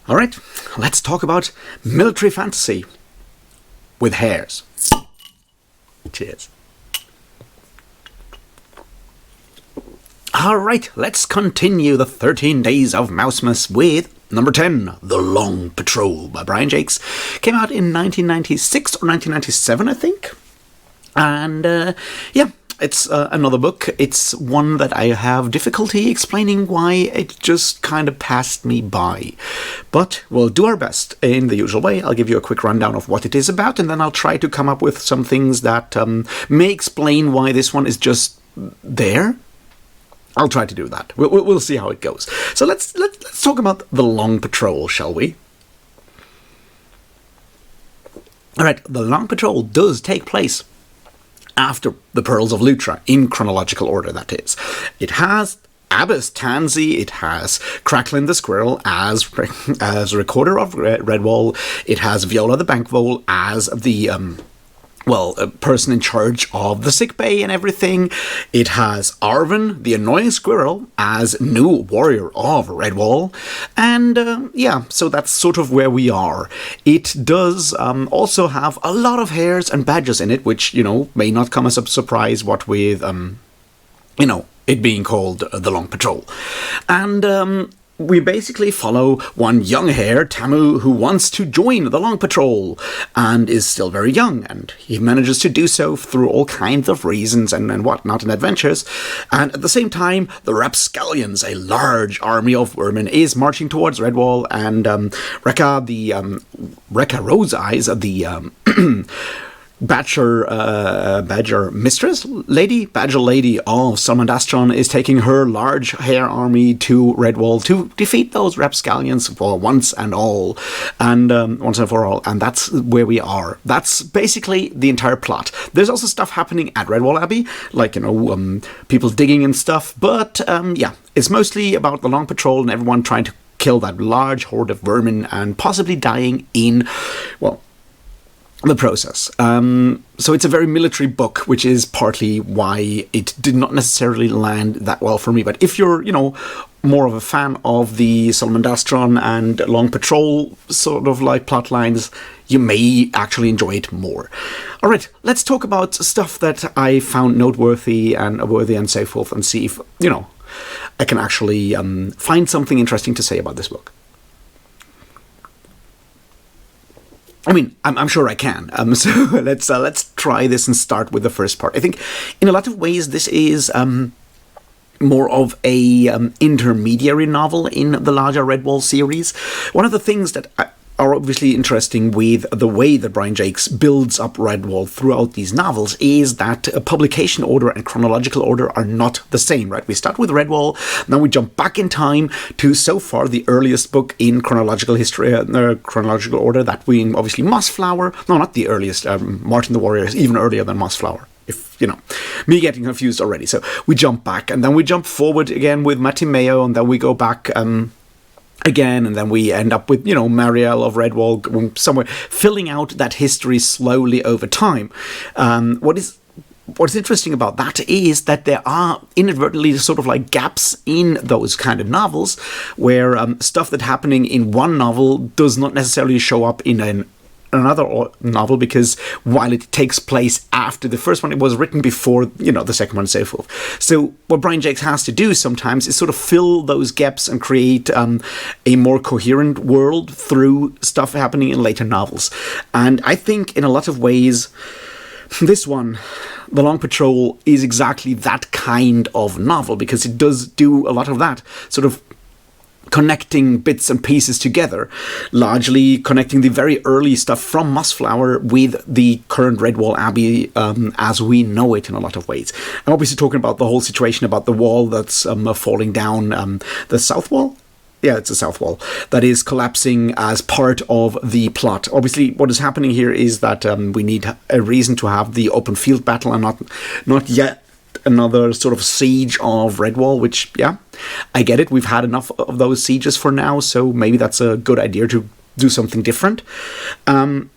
Alright, let's talk about military fantasy with hares. Cheers. Alright, let's continue the 13 Days of Mousemas with number 10, The Long Patrol by Brian Jacques. Came out in 1996 or 1997, I think. And, it's another book. It's one that I have difficulty explaining why it just kind of passed me by. But we'll do our best in the usual way. I'll give you a quick rundown of what it is about, and then I'll try to come up with some things that may explain why this one is just there. I'll try to do that. We'll see how it goes. So let's talk about The Long Patrol, shall we? Alright, The Long Patrol does take place after the Pearls of Lutra, in chronological order, that is. It has Abbess Tansy, it has Cracklin the Squirrel as Recorder of Redwall, it has Viola the Bank Vole as the a person in charge of the sick bay and everything. It has Arvin, the annoying squirrel, as new warrior of Redwall. And so that's sort of where we are. It does also have a lot of hares and badgers in it, which, may not come as a surprise, what with, it being called The Long Patrol. And, we basically follow one young hare, Tamu, who wants to join the Long Patrol and is still very young, and he manages to do so through all kinds of reasons and whatnot and adventures. And at the same time, the Rapscallions, a large army of vermin, is marching towards Redwall, and Rekka Rose Eyes, the Badger Mistress Lady, Badger Lady of Salmandastron, is taking her large hare army to Redwall to defeat those Rapscallions for once and all, and once and for all, and that's where we are. That's basically the entire plot. There's also stuff happening at Redwall Abbey, like, people digging and stuff, but, it's mostly about the Long Patrol and everyone trying to kill that large horde of vermin and possibly dying in, the process. So it's a very military book, which is partly why it did not necessarily land that well for me. But if you're, more of a fan of the Salmandastron and Long Patrol sort of like plot lines, you may actually enjoy it more. All right, let's talk about stuff that I found noteworthy and worthy and so forth, and see if, I can actually find something interesting to say about this book. I mean, I'm sure I can. So let's try this and start with the first part. I think, in a lot of ways, this is more of a intermediary novel in the larger Redwall series. One of the things that are obviously interesting with the way that Brian Jacques builds up Redwall throughout these novels is that publication order and chronological order are not the same, right? We start with Redwall, then we jump back in time to, so far, the earliest book in chronological history, chronological order, that being obviously Mossflower. No, not the earliest. Martin the Warrior is even earlier than Mossflower. If, me getting confused already. So we jump back, and then we jump forward again with Matimeo, and then we go back again, and then we end up with, Marielle of Redwall somewhere, filling out that history slowly over time. What's interesting about that is that there are inadvertently sort of like gaps in those kind of novels where stuff that's happening in one novel does not necessarily show up in another novel, because while it takes place after the first one, it was written before, the second one and so forth. So what Brian Jacques has to do sometimes is sort of fill those gaps and create a more coherent world through stuff happening in later novels. And I think in a lot of ways, this one, The Long Patrol, is exactly that kind of novel, because it does do a lot of that, sort of connecting bits and pieces together, largely connecting the very early stuff from Mossflower with the current Redwall Abbey as we know it in a lot of ways. I'm obviously talking about the whole situation about the wall that's falling down, the south wall? Yeah, it's a south wall that is collapsing as part of the plot. Obviously, what is happening here is that we need a reason to have the open field battle and not yet another sort of siege of Redwall, which, I get it. We've had enough of those sieges for now, so maybe that's a good idea to do something different. And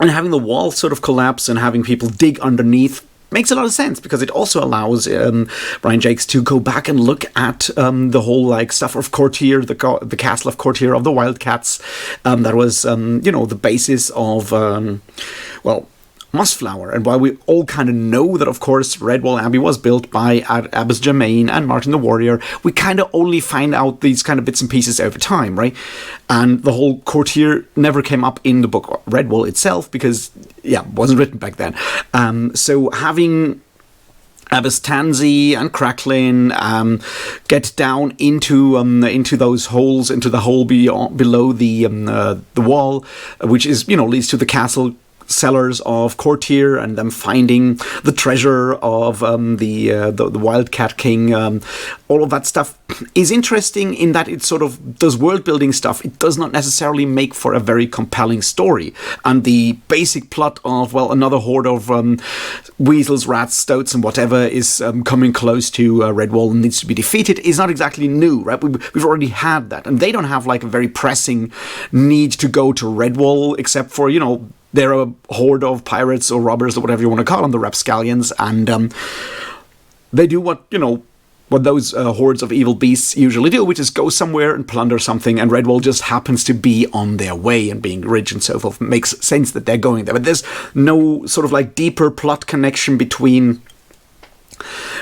having the wall sort of collapse and having people dig underneath makes a lot of sense because it also allows Brian Jacques to go back and look at the whole like stuff of Courtier, the castle of Courtier of the Wildcats. That was the basis of Mossflower. And while we all kind of know that, of course, Redwall Abbey was built by Abbas Germain and Martin the Warrior, we kind of only find out these kind of bits and pieces over time, right? And the whole Courtier never came up in the book Redwall itself because, it wasn't written back then. So having Abbas Tansey and Cracklin get down into those holes, into the hole below the wall, which is leads to the castle cellars of Courtier, and them finding the treasure of the Wildcat King. All of that stuff is interesting in that it sort of does world building stuff. It does not necessarily make for a very compelling story. And the basic plot of another horde of weasels, rats, stoats, and whatever is coming close to Redwall and needs to be defeated is not exactly new, right? We've already had that, and they don't have like a very pressing need to go to Redwall, except for they're a horde of pirates or robbers or whatever you want to call them, the rapscallions, and they do what those hordes of evil beasts usually do, which is go somewhere and plunder something, and Redwall just happens to be on their way, and being rich and so forth makes sense that they're going there. But there's no sort of like deeper plot connection between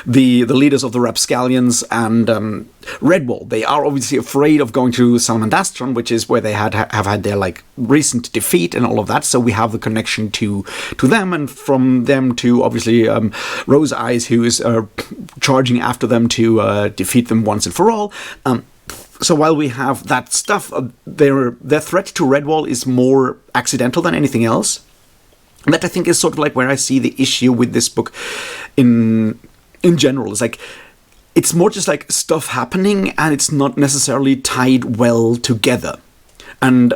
the leaders of the rapscallions and Redwall. They are obviously afraid of going to Salamandastron, which is where they have had their like recent defeat and all of that. So we have the connection to them, and from them to obviously Rose Eyes, who is charging after them to defeat them once and for all. So while we have that stuff, their threat to Redwall is more accidental than anything else. And that I think is sort of like where I see the issue with this book in general. It's like, it's more just like stuff happening, and it's not necessarily tied well together. And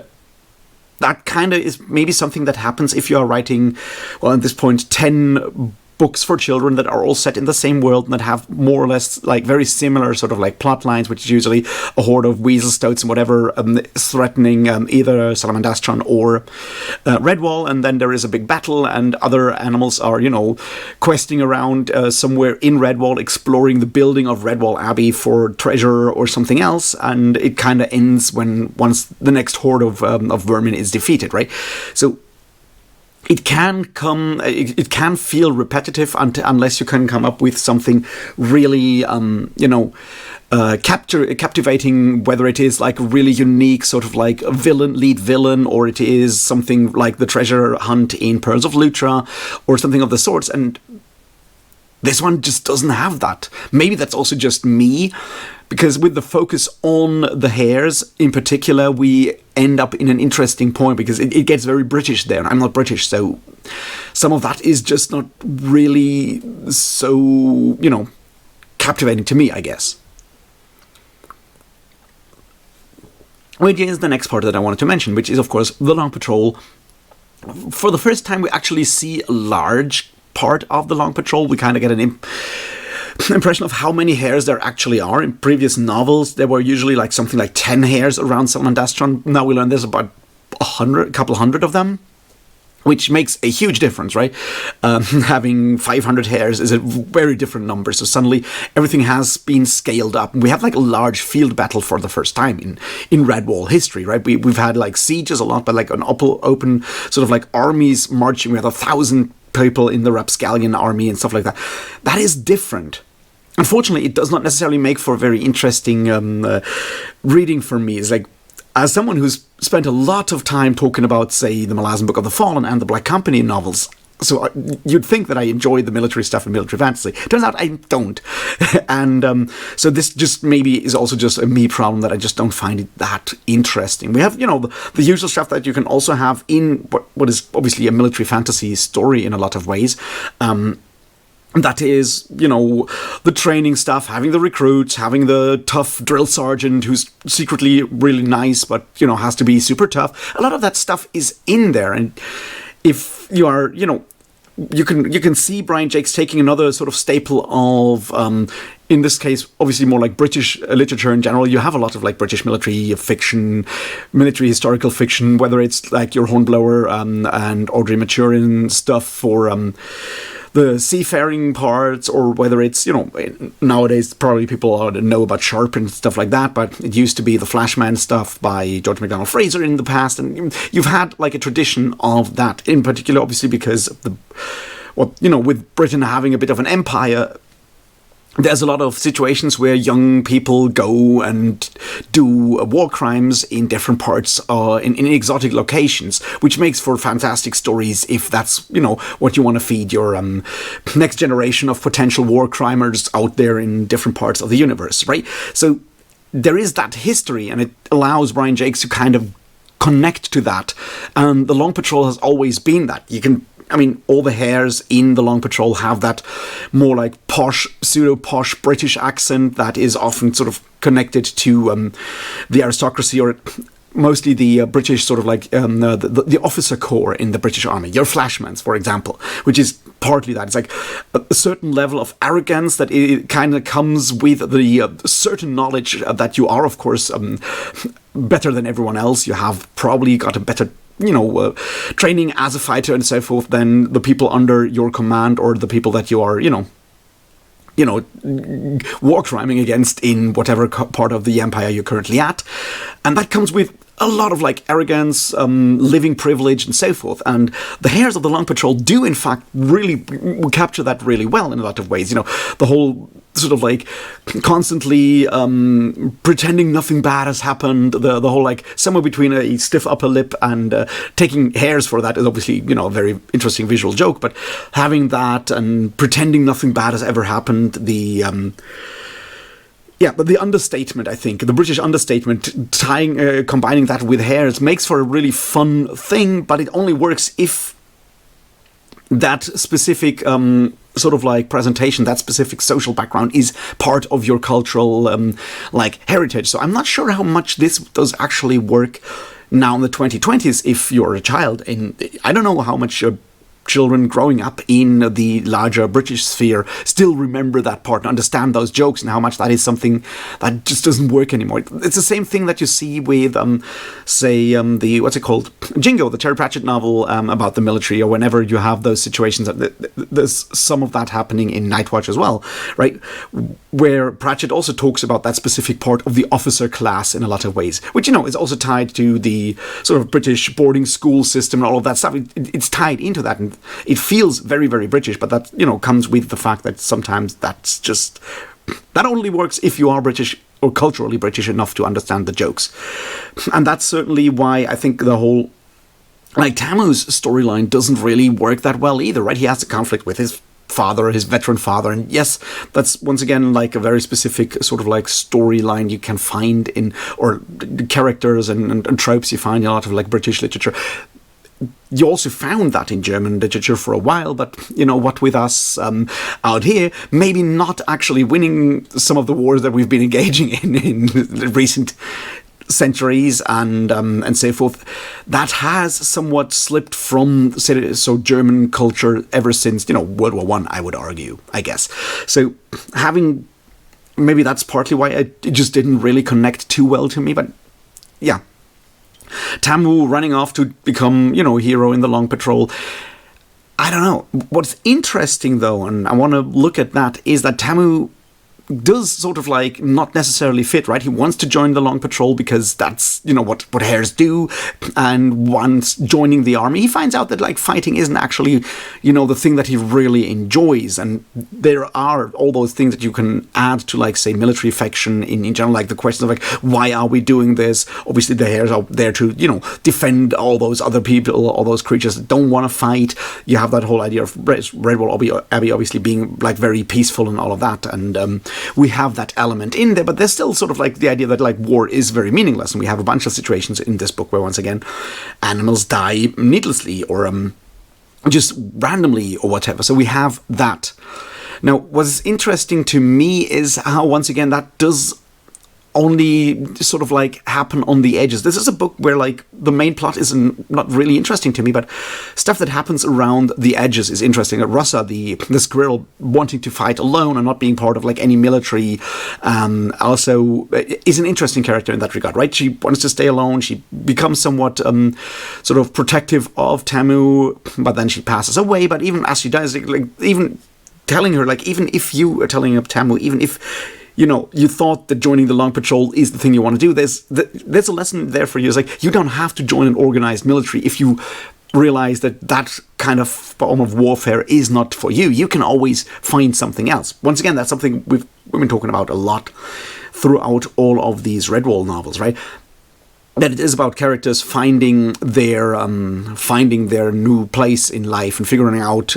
that kind of is maybe something that happens if you are writing, at this point, 10 books for children that are all set in the same world and that have more or less like very similar sort of like plot lines, which is usually a horde of weasel stoats and whatever threatening either Salamandastron or Redwall, and then there is a big battle and other animals are questing around somewhere in Redwall, exploring the building of Redwall Abbey for treasure or something else, and it kind of ends once the next horde of vermin is defeated, right? So it can feel repetitive unless you can come up with something really, captivating, whether it is like a really unique sort of like a lead villain, or it is something like the treasure hunt in Pearls of Lutra, or something of the sorts. And this one just doesn't have that. Maybe that's also just me, because with the focus on the hares in particular, we end up in an interesting point, because it gets very British there. I'm not British, so some of that is just not really so, captivating to me, I guess. Which is the next part that I wanted to mention, which is, of course, the Long Patrol. For the first time, we actually see a large part of the Long Patrol. We kind of get an impression of how many hares there actually are. In previous novels, there were usually like something like 10 hares around Salamandastron. Now we learn there's about a couple hundred of them, which makes a huge difference, right? Having 500 hares is a very different number. So suddenly everything has been scaled up. We have like a large field battle for the first time in Redwall history, right? We've had like sieges a lot, but like an open sort of like armies marching. We had 1,000 people in the Rapscallion army and stuff like that. That is different. Unfortunately, it does not necessarily make for a very interesting reading for me. It's like, as someone who's spent a lot of time talking about, say, the Malazan Book of the Fallen and the Black Company novels, so you'd think that I enjoy the military stuff and military fantasy. Turns out I don't. And so this just maybe is also just a me problem, that I just don't find it that interesting. We have, the usual stuff that you can also have in what is obviously a military fantasy story in a lot of ways. That is, the training stuff, having the recruits, having the tough drill sergeant who's secretly really nice, but, has to be super tough. A lot of that stuff is in there. And if you are, you can see Brian Jacques taking another sort of staple of, in this case, obviously more like British literature in general. You have a lot of like British military fiction, military historical fiction, whether it's like your Hornblower and Audrey Maturin stuff for the seafaring parts, or whether it's, nowadays probably people know about Sharp and stuff like that, but it used to be the Flashman stuff by George MacDonald Fraser in the past, and you've had like a tradition of that, in particular, obviously, because of with Britain having a bit of an empire. There's a lot of situations where young people go and do war crimes in different parts, in exotic locations, which makes for fantastic stories if that's, what you want to feed your next generation of potential war crimers out there in different parts of the universe, right? So there is that history, and it allows Brian Jacques to kind of connect to that. And the Long Patrol has always been that. All the hares in the Long Patrol have that more like posh, pseudo-posh British accent that is often sort of connected to the aristocracy, or mostly the British sort of like the officer corps in the British Army. Your Flashmans, for example, which is partly that. It's like a certain level of arrogance that it kind of comes with the certain knowledge that you are, of course, better than everyone else. You have probably got a better training as a fighter and so forth than the people under your command, or the people that you are, war criming against in whatever part of the empire you're currently at. And that comes with a lot of like arrogance, living privilege and so forth. And the hares of the Long Patrol do in fact really capture that really well in a lot of ways. The whole sort of like constantly pretending nothing bad has happened, the whole like somewhere between a stiff upper lip and taking hares for that is obviously, a very interesting visual joke, but having that and pretending nothing bad has ever happened, but the understatement, I think, the British understatement, combining that with hares makes for a really fun thing, but it only works if that specific sort of like presentation, that specific social background is part of your cultural heritage. So I'm not sure how much this does actually work now in the 2020s if you're a child. I don't know how much children growing up in the larger British sphere still remember that part and understand those jokes, and how much that is something that just doesn't work anymore. It's the same thing that you see with, the, what's it called? Jingo, the Terry Pratchett novel about the military, or whenever you have those situations. There's some of that happening in Nightwatch as well, right? Where Pratchett also talks about that specific part of the officer class in a lot of ways, which, is also tied to the sort of British boarding school system and all of that stuff. It's tied into that, and it feels very, very British, but that, comes with the fact that sometimes that only works if you are British or culturally British enough to understand the jokes. And that's certainly why I think the whole, Tamu's storyline doesn't really work that well either, right? He has a conflict with his father, his veteran father, and yes, that's once again like a very specific sort of like storyline you can find in, or characters and tropes you find in a lot of like British literature. You also found that in German literature for a while, but what with us out here, maybe not actually winning some of the wars that we've been engaging in recent centuries and so forth, that has somewhat slipped from German culture ever since World War I, I would argue, I guess. So maybe that's partly why it just didn't really connect too well to me, but yeah. Tamu running off to become, hero in the Long Patrol. I don't know. What's interesting, though, and I want to look at that, is that Tamu does sort of like not necessarily fit, right? He wants to join the Long Patrol because that's, what hares do. And once joining the army, he finds out that like fighting isn't actually, the thing that he really enjoys. And there are all those things that you can add to like, say, military affection in general, like the question of like, why are we doing this? Obviously the hares are there to, defend all those other people, all those creatures that don't want to fight. You have that whole idea of Redwall Abbey obviously being like very peaceful and all of that. And, we have that element in there, but there's still sort of like the idea that like war is very meaningless, and we have a bunch of situations in this book where once again animals die needlessly or just randomly or whatever. So we have that. Now, what's interesting to me is how once again that does only sort of like happen on the edges. This is a book where like the main plot is not really interesting to me, but stuff that happens around the edges is interesting. Rossa, the squirrel, wanting to fight alone and not being part of like any military, also is an interesting character in that regard, right? She wants to stay alone. She becomes somewhat sort of protective of Tamu, but then she passes away. But even as she dies, like even telling her, like, even if you are telling up Tamu, even if you thought that joining the Long Patrol is the thing you want to do, there's a lesson there for you. It's like, you don't have to join an organized military if you realize that kind of form of warfare is not for you. You can always find something else. Once again, that's something we've been talking about a lot throughout all of these Redwall novels, right? That it is about characters finding their new place in life and figuring out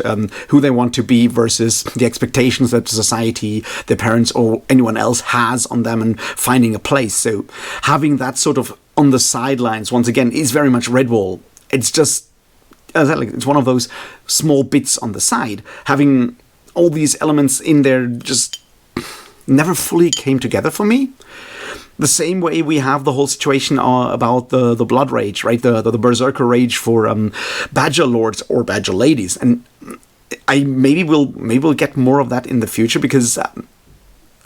who they want to be versus the expectations that society, their parents, or anyone else has on them, and finding a place. So having that sort of on the sidelines, once again, is very much Redwall. It's just, it's one of those small bits on the side. Having all these elements in there just never fully came together for me. The same way we have the whole situation about the blood rage, right? The berserker rage for badger lords or badger ladies, and maybe we'll get more of that in the future, because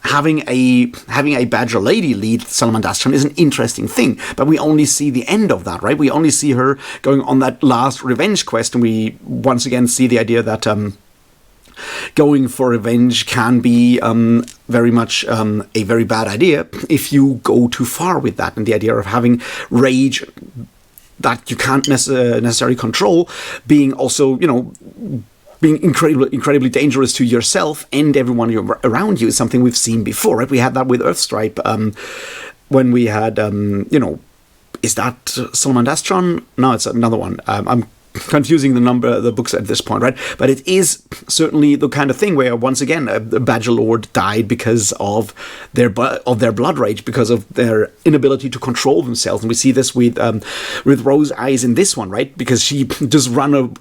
having a badger lady lead Salamandastron is an interesting thing, but we only see the end of that, right? We only see her going on that last revenge quest, and we once again see the idea that going for revenge can be very much a very bad idea if you go too far with that. And the idea of having rage that you can't necessarily control being also, being incredibly dangerous to yourself and everyone around you is something we've seen before, right? We had that with Earthstripe when we had, is that Salamandastron? No, it's another one. I'm confusing the books at this point, right? But it is certainly the kind of thing where, once again, a badger lord died because of their blood rage, because of their inability to control themselves. And we see this with Rose Eyes in this one, right? Because she just ran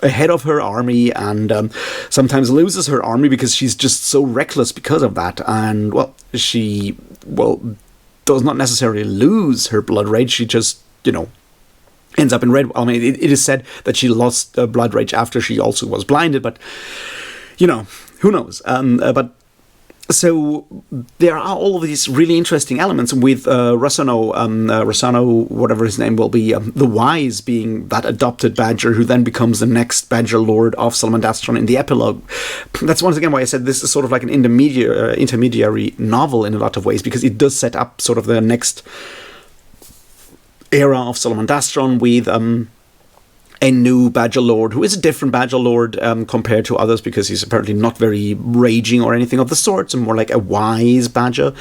ahead of her army, and sometimes loses her army because she's just so reckless because of that. And she does not necessarily lose her blood rage. She just ends up in Redwall. I mean, it is said that she lost blood rage after she also was blinded, but who knows? But so there are all of these really interesting elements with Rossano, whatever his name will be, the Wise being that adopted badger who then becomes the next badger lord of Salamandastron in the epilogue. That's once again why I said this is sort of like an intermediary novel in a lot of ways, because it does set up sort of the next era of Salamandastron with a new badger lord who is a different badger lord compared to others, because he's apparently not very raging or anything of the sorts, and more like a wise badger.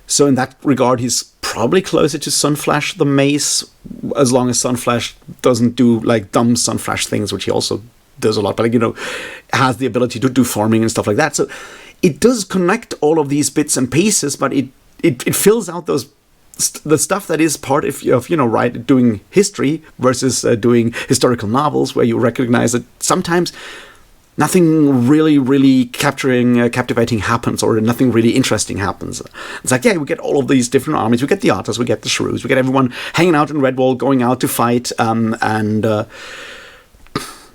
So in that regard, he's probably closer to Sunflash the Mace, as long as Sunflash doesn't do like dumb Sunflash things, which he also does a lot, but has the ability to do farming and stuff like that. So it does connect all of these bits and pieces, but it fills out the stuff that is part of doing history versus doing historical novels, where you recognize that sometimes nothing really captivating happens, or nothing really interesting happens. It's like, we get all of these different armies. We get the Otters, we get the Shrews, we get everyone hanging out in Redwall, going out to fight, and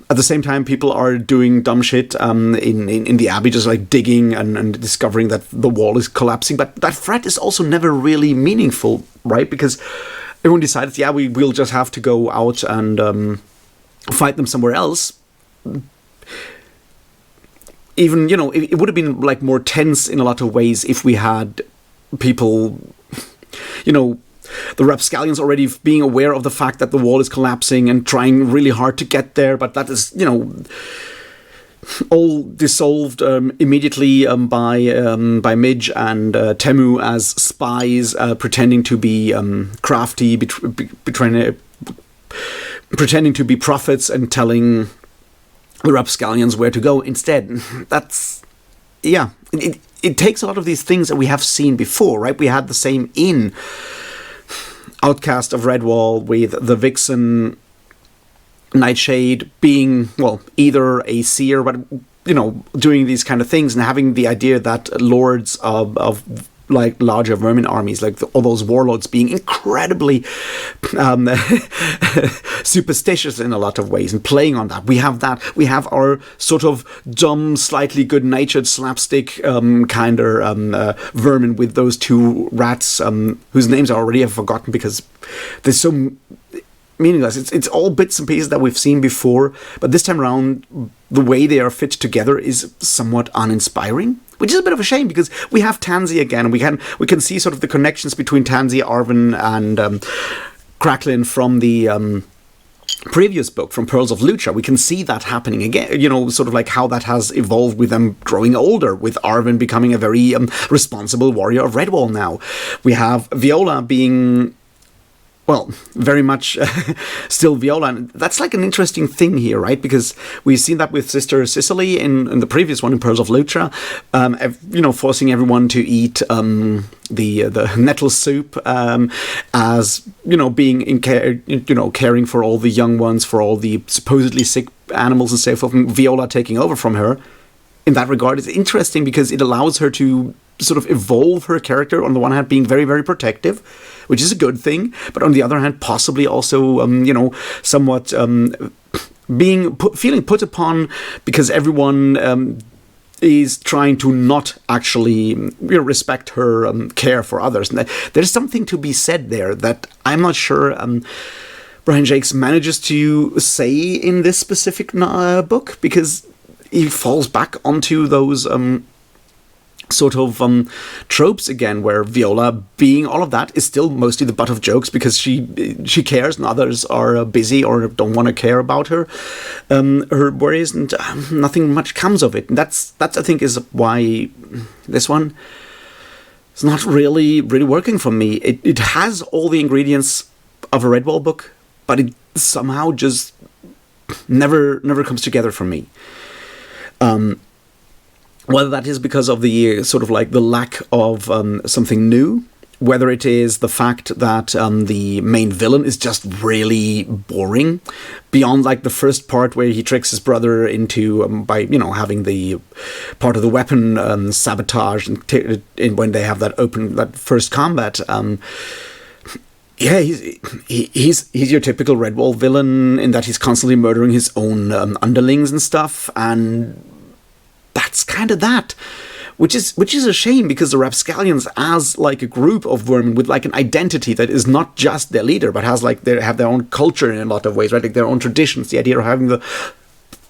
at the same time, people are doing dumb shit in the Abbey, just like digging and discovering that the wall is collapsing. But that threat is also never really meaningful, right? Because everyone decides, we'll just have to go out and fight them somewhere else. Even, it would have been like more tense in a lot of ways if we had people, the Rapscallions already being aware of the fact that the wall is collapsing and trying really hard to get there, but that is, all dissolved immediately by Midge and Temu as spies, pretending to be crafty, pretending to be prophets and telling the Rapscallions where to go instead. That's, it takes a lot of these things that we have seen before, right? We had the same in Outcast of Redwall with the Vixen Nightshade being, either a seer, but, doing these kind of things and having the idea that lords of like larger vermin armies, like all those warlords being incredibly superstitious in a lot of ways and playing on that. We have our sort of dumb, slightly good-natured slapstick kind of vermin with those two rats whose names I already have forgotten because they're so meaningless. It's all bits and pieces that we've seen before, but this time around the way they are fit together is somewhat uninspiring, which is a bit of a shame because we have Tansy again. We can see sort of the connections between Tansy, Arvin, and Cracklin from the previous book, from Pearls of Lucha. We can see that happening again, sort of like how that has evolved with them growing older, with Arvin becoming a very responsible warrior of Redwall now. We have Viola being, well, very much still Viola. And that's like an interesting thing here, right? Because we've seen that with Sister Cicely in the previous one, in Pearls of Lucha, forcing everyone to eat the nettle soup, as, being caring for all the young ones, for all the supposedly sick animals and so forth, and Viola taking over from her. In that regard, it's interesting because it allows her to sort of evolve her character, on the one hand being very, very protective, which is a good thing, but on the other hand possibly also somewhat feeling put upon because everyone is trying to not actually respect her care for others. And there's something to be said there that I'm not sure Brian Jacques manages to say in this specific book, because he falls back onto those sort of tropes again, where Viola, being all of that, is still mostly the butt of jokes because she cares and others are busy or don't want to care about her worries, and nothing much comes of it. And that's I think is why this one is not really working for me. It has all the ingredients of a Redwall book, but it somehow just never comes together for me. Whether that is because of the sort of like the lack of something new, whether it is the fact that the main villain is just really boring, beyond like the first part where he tricks his brother into by having the part of the weapon sabotage and when they have that first combat. Yeah, he's your typical Redwall villain in that he's constantly murdering his own underlings and stuff, and that's kind of that, which is a shame, because the Rapscallions, as like a group of vermin with like an identity that is not just their leader, but has like they have their own culture in a lot of ways, right? Like their own traditions. The idea of having the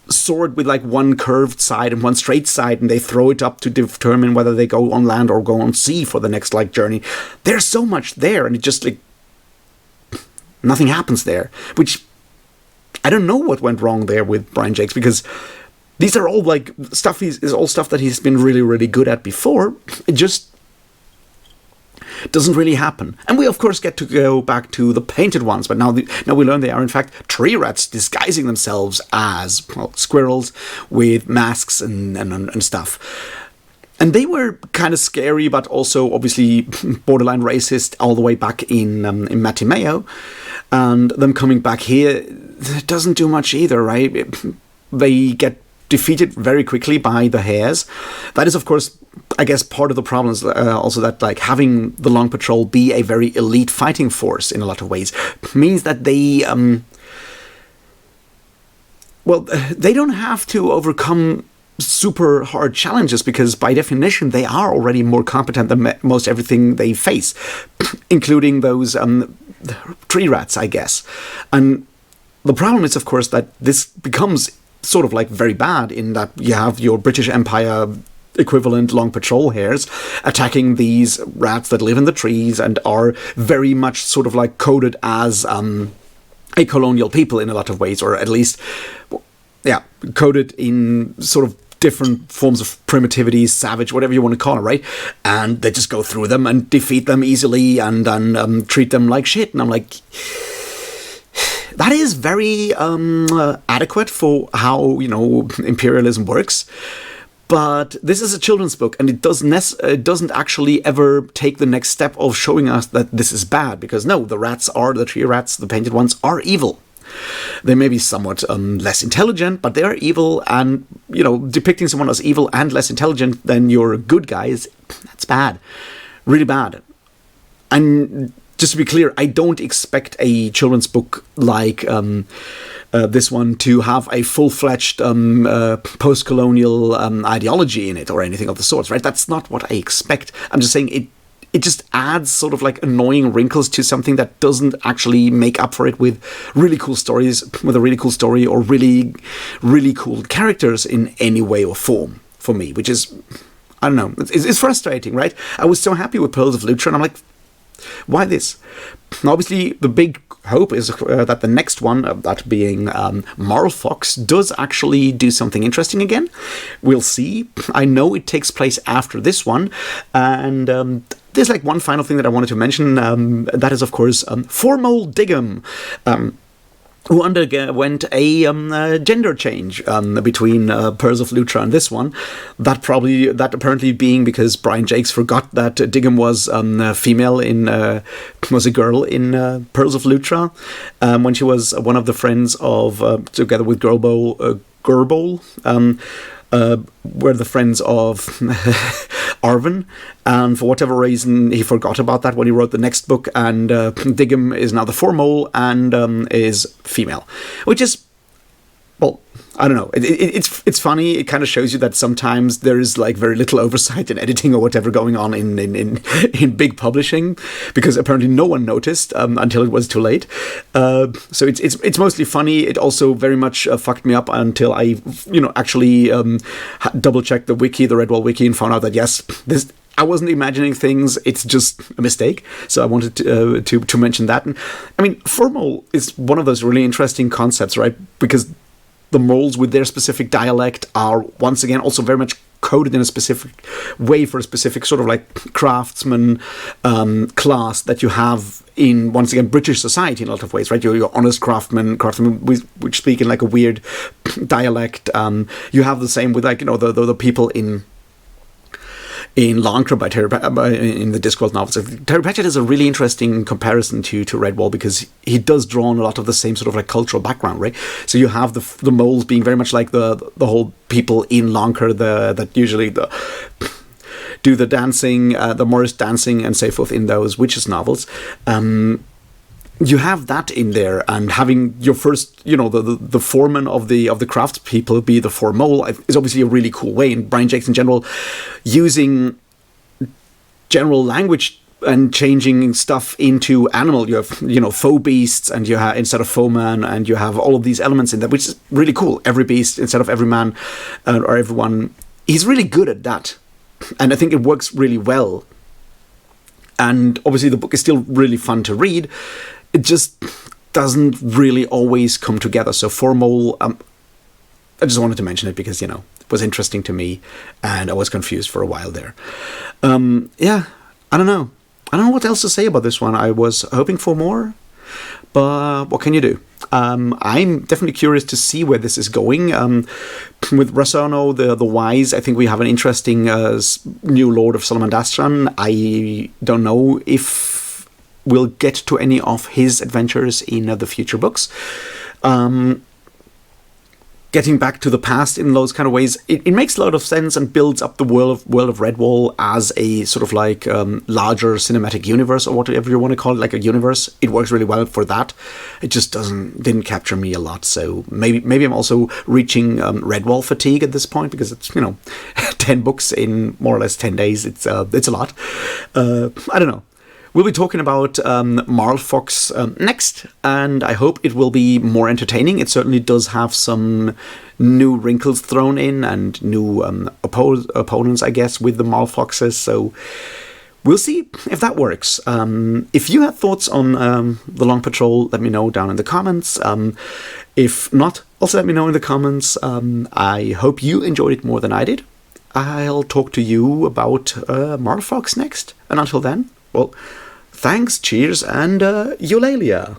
sword with like one curved side and one straight side, and they throw it up to determine whether they go on land or go on sea for the next like journey. There's so much there, and it just like nothing happens there. Which I don't know what went wrong there with Brian Jacques, because these are all like stuff. Is all stuff that he's been really, really good at before. It just doesn't really happen. And we of course get to go back to the painted ones, but now we learn they are in fact tree rats disguising themselves as squirrels with masks and stuff. And they were kind of scary, but also obviously borderline racist all the way back in Matimeo. And them coming back here doesn't do much either, right? They get defeated very quickly by the hares. That is, of course, I guess part of the problem is also that like having the Long Patrol be a very elite fighting force in a lot of ways means that they they don't have to overcome super hard challenges, because by definition they are already more competent than most everything they face, including those tree rats, I guess. And the problem is, of course, that this becomes sort of like very bad in that you have your British Empire equivalent Long Patrol hares attacking these rats that live in the trees and are very much sort of like coded as a colonial people in a lot of ways, or at least coded in sort of different forms of primitivity, savage, whatever you want to call it, right? And they just go through them and defeat them easily and treat them like shit. And I'm like, that is very adequate for how, imperialism works. But this is a children's book, and it doesn't actually ever take the next step of showing us that this is bad. Because no, the tree rats, the painted ones, are evil. They may be somewhat less intelligent, but they are evil, and, depicting someone as evil and less intelligent than your good guys, that's bad. really bad. And just to be clear, I don't expect a children's book like this one to have a full-fledged post-colonial ideology in it or anything of the sorts, right? That's not what I expect. I'm just saying it just adds sort of like annoying wrinkles to something that doesn't actually make up for it with really cool stories, with a really cool story or really, really cool characters in any way or form for me, which is, I don't know, it's frustrating, right? I was so happy with Pearls of Lutra, and I'm like, why this? Now, obviously, the big hope is that the next one, that being Marl Fox, does actually do something interesting again. We'll see. I know it takes place after this one, and there's like one final thing that I wanted to mention. That is, of course, Formol Diggum, who underwent a gender change between Pearls of Lutra and this one. That apparently being because Brian Jacques forgot that Diggum was was a girl in Pearls of Lutra when she was one of the friends of, together with Gerbol, were the friends of Arvin, and for whatever reason he forgot about that when he wrote the next book, and Diggum is now the Formol and is female, which is, well, I don't know. It's funny. It kind of shows you that sometimes there is like very little oversight in editing or whatever going on in big publishing, because apparently no one noticed until it was too late. So it's mostly funny. It also very much fucked me up until I actually double checked the wiki, the Redwall wiki, and found out that yes, this. I wasn't imagining things, it's just a mistake. So I wanted to mention that. And I mean, Formol is one of those really interesting concepts, right? Because the moles with their specific dialect are, once again, also very much coded in a specific way for a specific sort of like craftsman class that you have in, once again, British society in a lot of ways, right? You're honest craftsmen which speak in like a weird dialect. You have the same with like, the people in Lancre by Terry in the Discworld novels. Terry Pratchett is a really interesting comparison to Redwall, because he does draw on a lot of the same sort of like cultural background, right? So you have the moles being very much like the whole people in Lancre that usually do the dancing, the Morris dancing and so forth in those witches novels. You have that in there, and having your first, the foreman of the craftspeople be the Formol is obviously a really cool way. And Brian Jacques in general, using general language and changing stuff into animal. You have, faux beasts, and you have, instead of faux man, and you have all of these elements in there, which is really cool. Every beast instead of every man or everyone. He's really good at that, and I think it works really well. And obviously the book is still really fun to read. It just doesn't really always come together. So Formol, I just wanted to mention it because, it was interesting to me, and I was confused for a while there. Yeah, I don't know. I don't know what else to say about this one. I was hoping for more, but what can you do? I'm definitely curious to see where this is going. With Rasono, the Wise, I think we have an interesting new Lord of Salamandastran. I don't know if we'll get to any of his adventures in the future books. Getting back to the past in those kind of ways, it makes a lot of sense and builds up the world of Redwall as a sort of like larger cinematic universe, or whatever you want to call it, like a universe. It works really well for that. It just didn't capture me a lot. So maybe I'm also reaching Redwall fatigue at this point, because it's 10 books in more or less 10 days. It's a lot. I don't know. We'll be talking about Marl Fox next, and I hope it will be more entertaining. It certainly does have some new wrinkles thrown in and new opponents, I guess, with the Marl Foxes. So we'll see if that works. If you have thoughts on The Long Patrol, let me know down in the comments. If not, also let me know in the comments. I hope you enjoyed it more than I did. I'll talk to you about Marl Fox next. And until then, well, thanks, cheers, and eulalia.